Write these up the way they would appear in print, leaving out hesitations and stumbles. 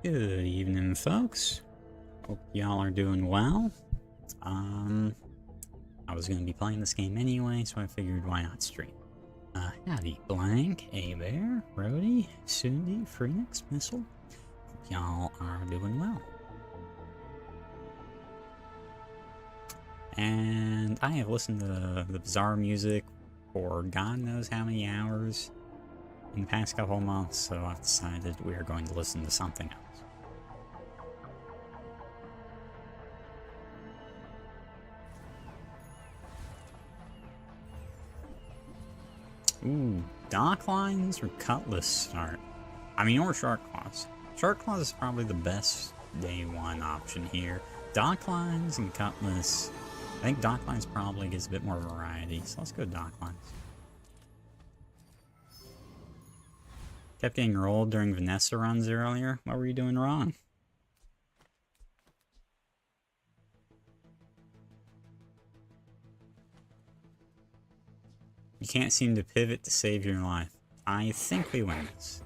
Good evening, folks. Hope y'all are doing well. I was going to be playing this game anyway, so I figured why not stream. Howdy, Blank, A-Bear, Rody, Sundi, Phoenix, Missile. Hope y'all are doing well. And I have listened to the bizarre music for God knows how many hours in the past couple of months, so I've decided we are going to listen to something else. Ooh, dock lines or cutlass start? I mean, or shark claws. Shark claws is probably the best day one option here. Dock lines and cutlass. I think dock lines probably gives a bit more variety, so let's go dock lines. Kept getting rolled during Vanessa runs earlier. What were you doing wrong? You can't seem to pivot to save your life. I think we win this.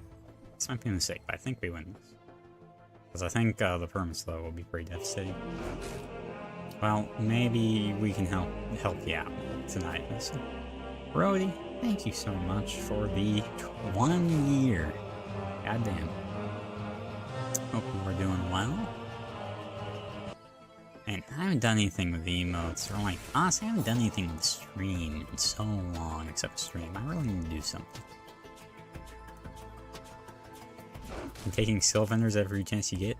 This might be a mistake, but I think we win this. Because I think the perma-slow will be pretty devastating. Well, maybe we can help you out tonight. So, Brody, thank you so much for the 1 year. Goddamn. Hope you are doing well. And I haven't done anything with the emotes, or like, honestly, I haven't done anything with stream in so long, except stream. I really need to do something. I'm taking skill vendors every chance you get.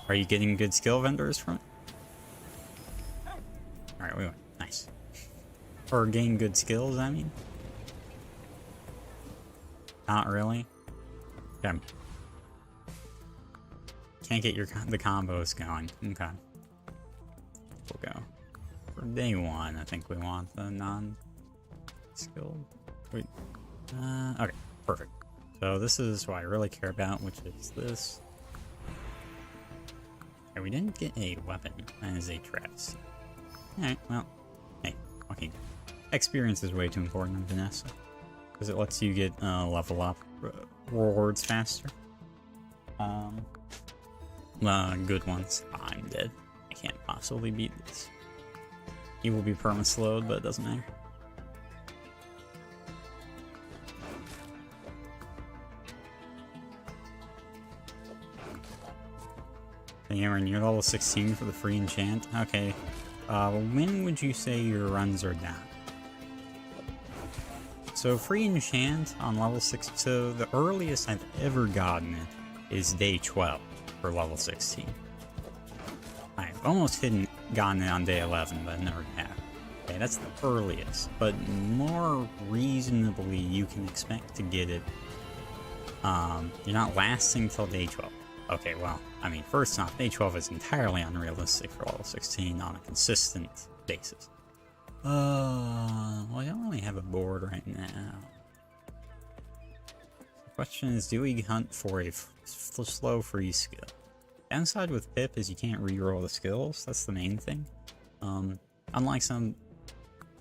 Are you getting good skill vendors from it? Alright, we went. Nice. Or gain good skills, I mean. Not really. Okay. Can't get the combos going. Okay. We'll go. For day one, I think we want the non-skilled. Wait. Okay, perfect. So this is what I really care about, which is this. Okay, we didn't get a weapon. That is a travesty. Alright, well, hey, okay. Experience is way too important in Vanessa. Because it lets you get level up rewards faster. Good ones. I'm dead. I can't possibly beat this. He will be perma-slowed, but it doesn't matter. Aaron, you're level 16 for the free enchant? Okay. When would you say your runs are down? So free enchant on level 6, so the earliest I've ever gotten it is day 12 for level 16. I've almost gotten it on day 11, but I never have. Okay, that's the earliest, but more reasonably you can expect to get it. You're not lasting till day 12. Okay, well, I mean, first off, day 12 is entirely unrealistic for level 16 on a consistent basis. Well, I don't really have a board right now. The question is, do we hunt for a slow freeze skill? Downside with Pip is you can't reroll the skills. That's the main thing. Unlike some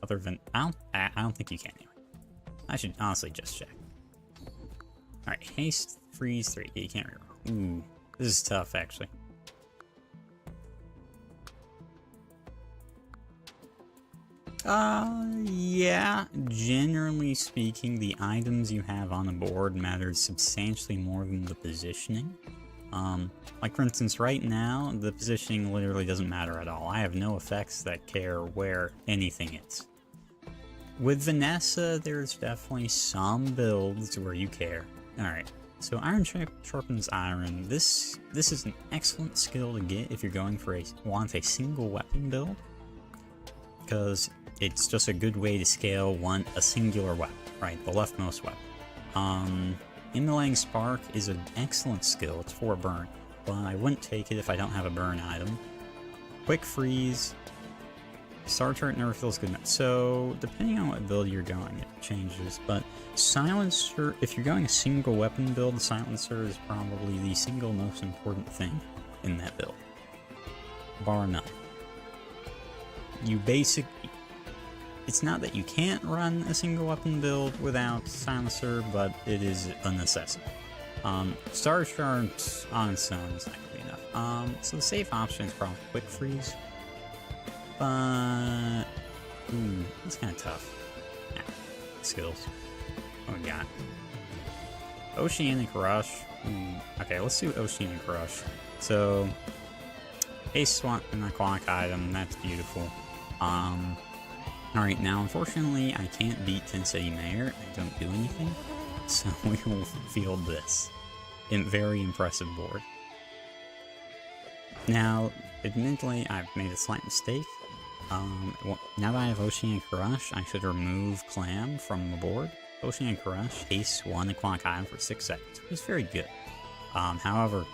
other I don't think you can anyway. I should honestly just check. Alright, haste, freeze, 3. Yeah, you can't reroll. Ooh, this is tough actually. Yeah, generally speaking, the items you have on the board matters substantially more than the positioning. Like for instance, right now, the positioning literally doesn't matter at all. I have no effects that care where anything is. With Vanessa, there's definitely some builds where you care. Alright, so Iron Sharpens Iron. This is an excellent skill to get if you're going for want a single weapon build. Because it's just a good way to scale a singular weapon, right? The leftmost weapon. Immolating Spark is an excellent skill. It's 4 burn, but I wouldn't take it if I don't have a burn item. Quick Freeze. Star Turret never feels good enough. So, depending on what build you're going, it changes. But Silencer, if you're going a single weapon build, Silencer is probably the single most important thing in that build. Bar none. You basically... It's not that you can't run a single weapon build without Silencer, but it is a necessity. Star Shards on its own is not good enough. So the safe option is probably Quick Freeze. But... Ooh, that's kind of tough. Yeah, skills. What we got? Oceanic Rush. Okay, let's do Oceanic Rush. So, Ace Swap an aquatic item, that's beautiful. Alright, now unfortunately I can't beat Tin City Mayor, I don't do anything, so we will field this. Very impressive board. Now, admittedly, I've made a slight mistake. Now that I have Oceanic Rush, I should remove Clam from the board. Oceanic Rush, Ace 1 aquatic item for 6 seconds, which is very good. However,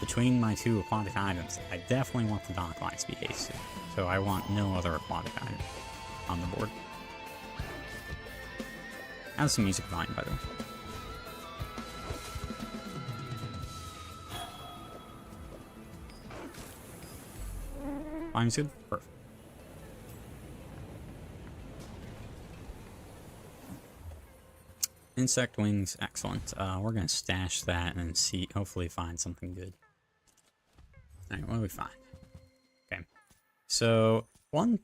between my two aquatic items, I definitely want the Dock Lights to be Ace 2, so I want no other aquatic item on the board. How's some music volume, by the way? Volume's good? Perfect. Insect Wings, excellent. We're gonna stash that and see, hopefully find something good. Alright, what do we find? Okay. So, one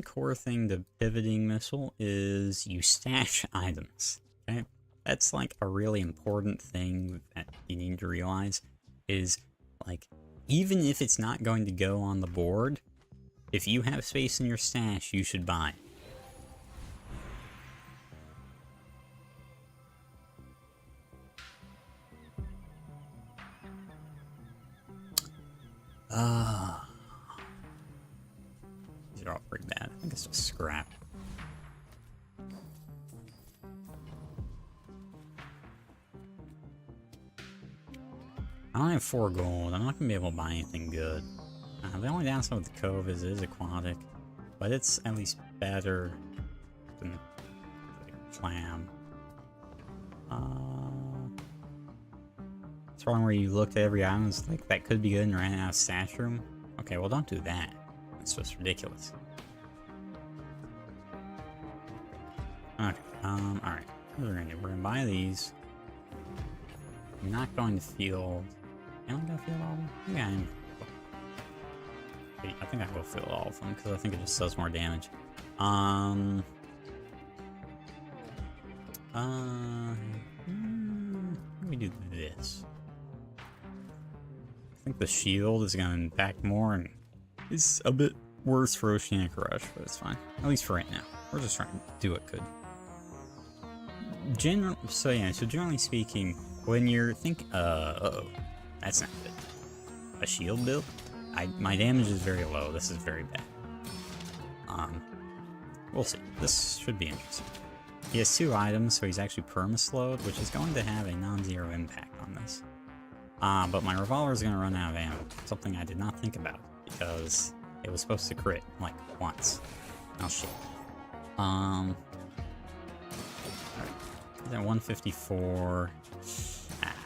core thing to pivoting missile is you stash items. Okay? That's like a really important thing that you need to realize is, like, even if it's not going to go on the board, if you have space in your stash, you should buy it. These are all pretty bad. I think it's just scrap. I only have 4 gold. I'm not gonna be able to buy anything good. The only downside with the Cove is it is aquatic, but it's at least better than the Clam. It's wrong where you looked at every item and was like, that could be good and ran out of stash room. Okay, well don't do that. That's just ridiculous. Okay, alright. What we're gonna do, we're gonna buy these. I'm not going to field. Am I gonna field all of them? Yeah, I think I will field all of them because I think it just does more damage. Let me do this. I think the shield is going to impact more and it's a bit worse for Oceanic Rush, but it's fine. At least for right now. We're just trying to do what could. So generally speaking, when you're thinking, uh-oh, that's not good. A shield build? My damage is very low. This is very bad. We'll see. This should be interesting. He has 2 items, so he's actually perma-slowed, which is going to have a non-zero impact on this. But my revolver is going to run out of ammo. Something I did not think about, because it was supposed to crit, like, once. Oh, shit. Alright. He's at 154.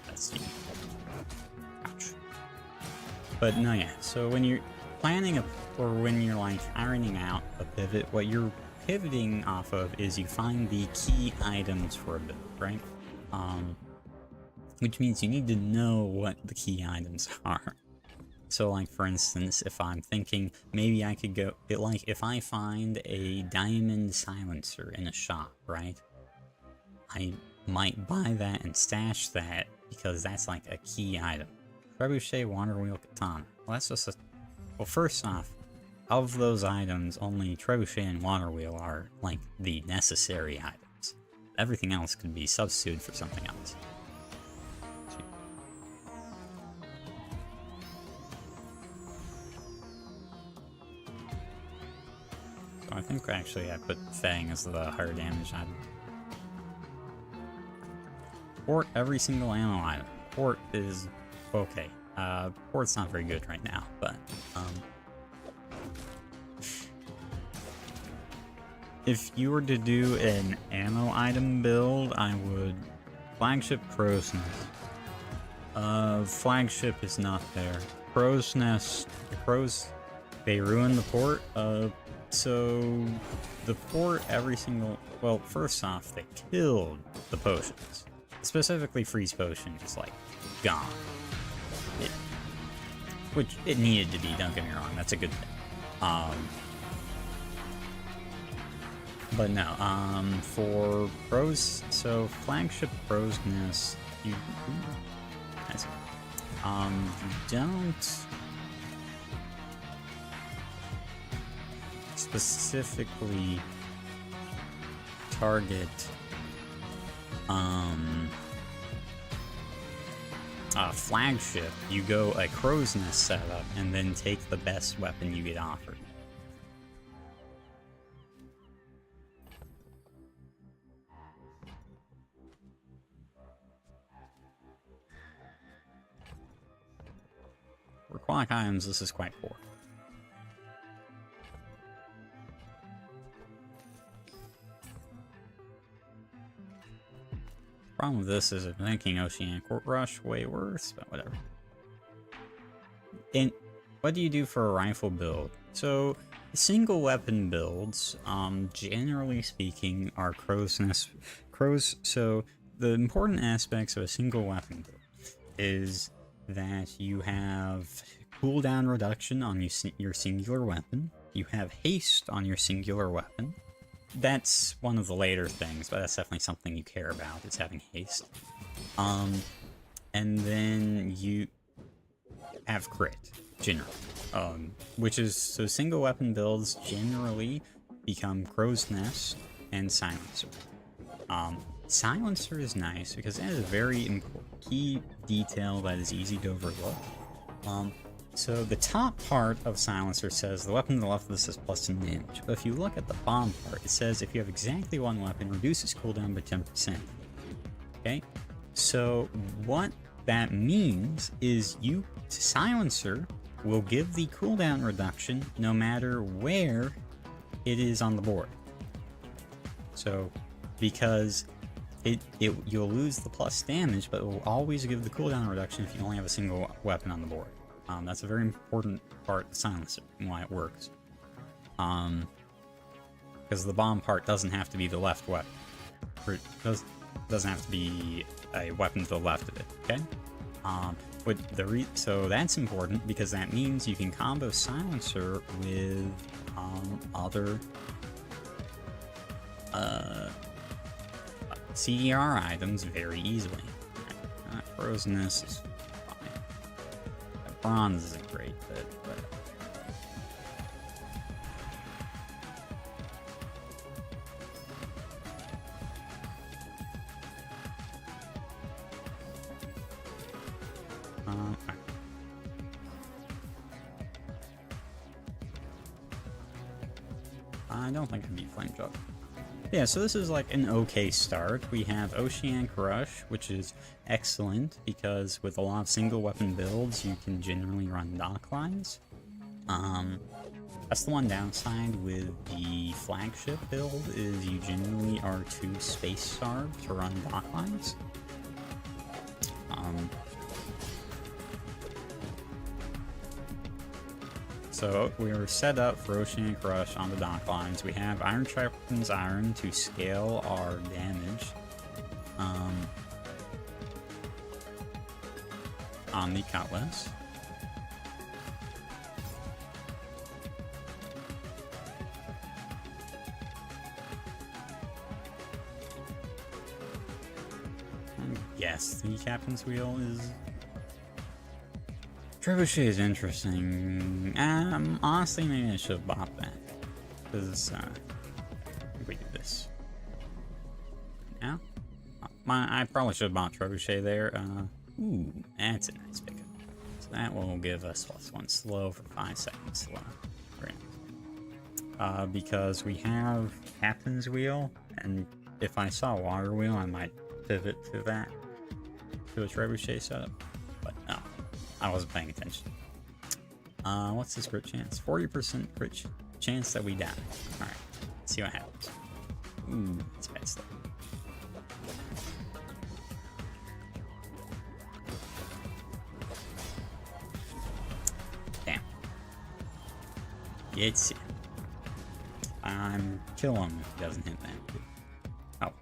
That's cheap. Ouch. But no, yeah. So when you're planning or when you're like ironing out a pivot, what you're pivoting off of is you find the key items for a build, right? Which means you need to know what the key items are. So like for instance, if I'm thinking maybe I could go, if I find a diamond silencer in a shop, right? I might buy that and stash that because that's like a key item. Trebuchet, Water Wheel, Katana. Well, that's just a... Well, first off, of those items, only Trebuchet and Water Wheel are, like, the necessary items. Everything else could be substituted for something else. So I think actually I put Fang as the higher damage item. Port every single ammo item. Port is okay. Port's not very good right now, but if you were to do an ammo item build, I would flagship Crow's Nest. Flagship is not there. Crow's Nest. The crows, they ruined the port. So the port every single. Well, first off, they killed the potions. specifically freeze potion, just like gone. Which it needed to be, don't get me wrong, that's a good thing. But no, for pros, so flagship prosness, you don't specifically target flagship. You go a crow's nest setup and then take the best weapon you get offered. For quack items, this is quite poor. Problem with this is making Oceanic Rush way worse, but whatever. And what do you do for a rifle build? So single weapon builds, generally speaking, are crow's. So the important aspects of a single weapon build is that you have cooldown reduction on your singular weapon. You have haste on your singular weapon. That's one of the later things, but that's definitely something you care about, is having haste. And then you have crit, generally. Which is, so single weapon builds generally become Crow's Nest and Silencer. Silencer is nice because it has a very important key detail that is easy to overlook. So the top part of Silencer says the weapon to the left of this is plus 10 damage, but if you look at the bottom part, it says if you have exactly one weapon, reduces cooldown by 10%. Okay, so what that means is Silencer will give the cooldown reduction no matter where it is on the board. So because you'll lose the plus damage, but it will always give the cooldown reduction if you only have a single weapon on the board. That's a very important part of Silencer and why it works. Because the bomb part doesn't have to be the left weapon. It doesn't have to be a weapon to the left of it, okay? So that's important because that means you can combo Silencer with other CDR items very easily. Frozeness is fine. Bronze isn't great, but I don't think I beat Flame Jug. Yeah, so this is like an okay start. We have Oceanic Rush, which is excellent because with a lot of single weapon builds, you can generally run dock lines. That's the one downside with the flagship build, is you generally are too space starved to run dock lines. So we are set up for Oceanic Rush on the dock lines. We have Iron Sharpens Iron to scale our damage on the Cutlass. Yes, the Captain's Wheel is... Trebuchet is interesting. Honestly, maybe I should have bought that. Because, we do this. Now? I probably should have bought Trebuchet there. Ooh, that's a nice pickup. So that will give us +1 slow for 5 seconds slow. Great. Because we have Captain's Wheel, and if I saw Water Wheel, I might pivot to that. To a Trebuchet setup. But no. I wasn't paying attention. What's this crit chance? 40% crit chance that we die. Alright, let's see what happens. Ooh, that's bad stuff. Damn. Gets ya. I'm kill him if he doesn't hit that. Oh.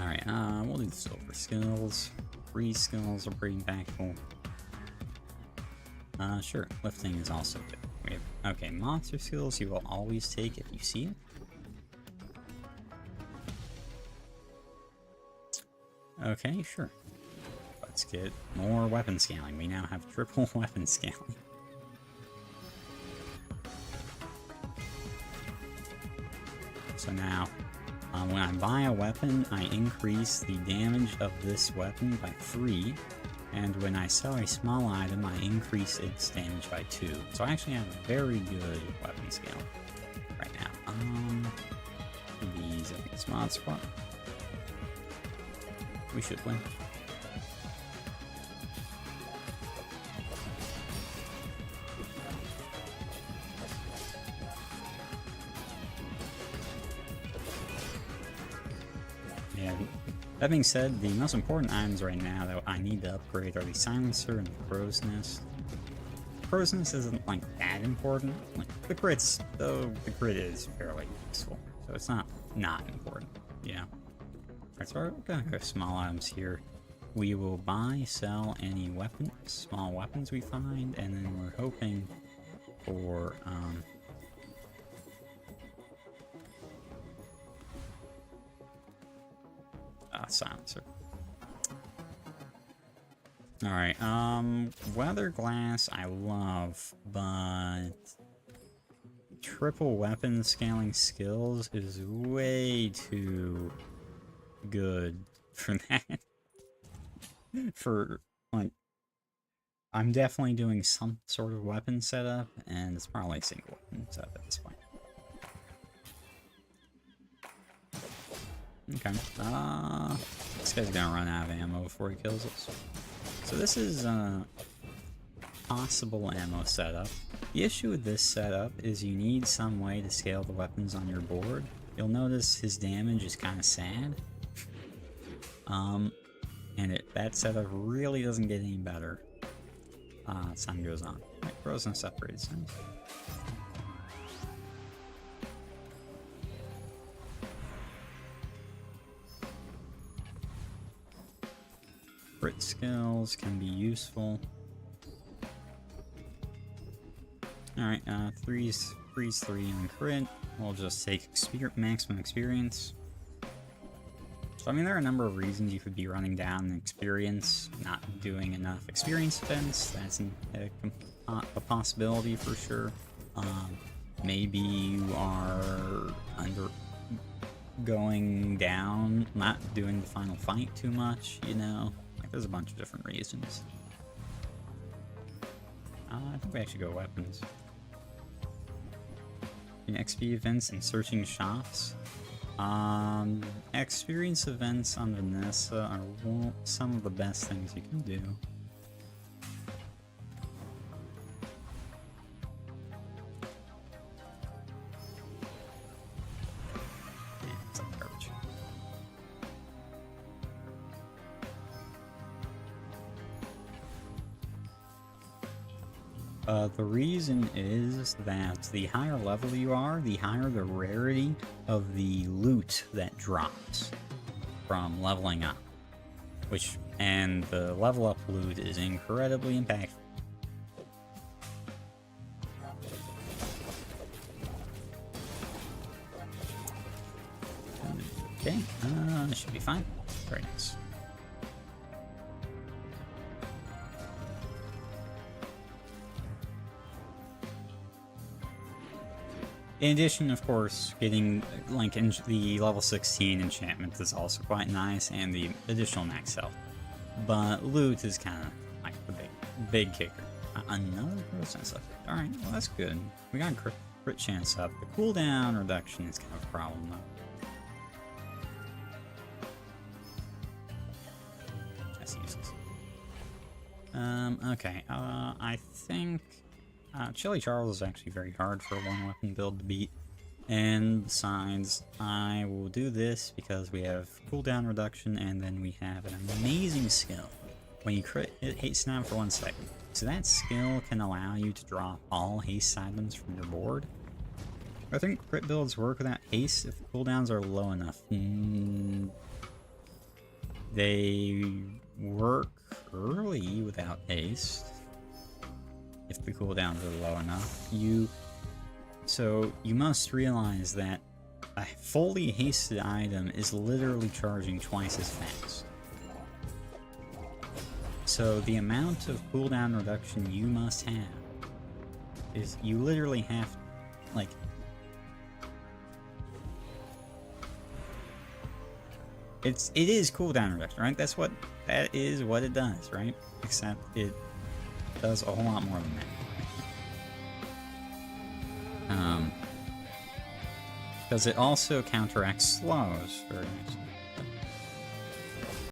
Alright, Alright, we'll do the silver skills. Free skills are pretty impactful. Sure, lifting is also good. We have, okay, monster skills you will always take if you see it. Okay, sure. Let's get more weapon scaling. We now have triple weapon scaling. So now, when I buy a weapon, I increase the damage of this weapon by 3. And when I sell a small item, I increase its damage by 2. So I actually have a very good weapon scale right now. These, I think it's mod squad. We should win. Yeah. That being said, the most important items right now that I need to upgrade are the silencer and the crow's nest. Crow's nest isn't like that important. Like the crits, though, the crit is fairly useful, so it's not important. Yeah. Alright, so we're gonna go small items here. We will buy, sell any weapons, small weapons we find, and then we're hoping for silencer. Alright, weather glass I love, but triple weapon scaling skills is way too good for that. For, like, I'm definitely doing some sort of weapon setup, and it's probably a single weapon setup at this point. Okay, this guy's gonna run out of ammo before he kills us. So this is a possible ammo setup. The issue with this setup is you need some way to scale the weapons on your board. You'll notice his damage is kind of sad. And that setup really doesn't get any better as time goes on. Right, frozen separated sense. Crit skills can be useful. Alright, freeze 3 on crit. We'll just take maximum experience. So, I mean, there are a number of reasons you could be running down in experience, not doing enough experience events. That's a possibility for sure. Maybe you are going down, not doing the final fight too much, you know? Like, there's a bunch of different reasons. I think we actually go weapons. In XP events and searching shops. Experience events on Vanessa are some of the best things you can do. Yeah, it's like garbage. The reason is that the higher level you are, the higher the rarity of the loot that drops from leveling up. And the level up loot is incredibly impactful. Okay, should be fine. Very nice. In addition, of course, getting like the level 16 enchantment is also quite nice, and the additional max health. But loot is kind of like the big kicker. Another crit chance up. Alright, well that's good. We got crit chance up. The cooldown reduction is kind of a problem though. That's useless. Okay, I think Chili Charles is actually very hard for a one-weapon build to beat. And besides, I will do this because we have cooldown reduction, and then we have an amazing skill. When you crit, it haste down for 1 second. So that skill can allow you to drop all haste items from your board. I think crit builds work without haste if the cooldowns are low enough. They work early without haste. If the cooldowns are low enough. So you must realize that a fully hasted item is literally charging twice as fast. So the amount of cooldown reduction you must have is you literally have, like, it is cooldown reduction, right? That is what it does, right? Except it does a whole lot more than that. Because it also counteracts slows very nicely.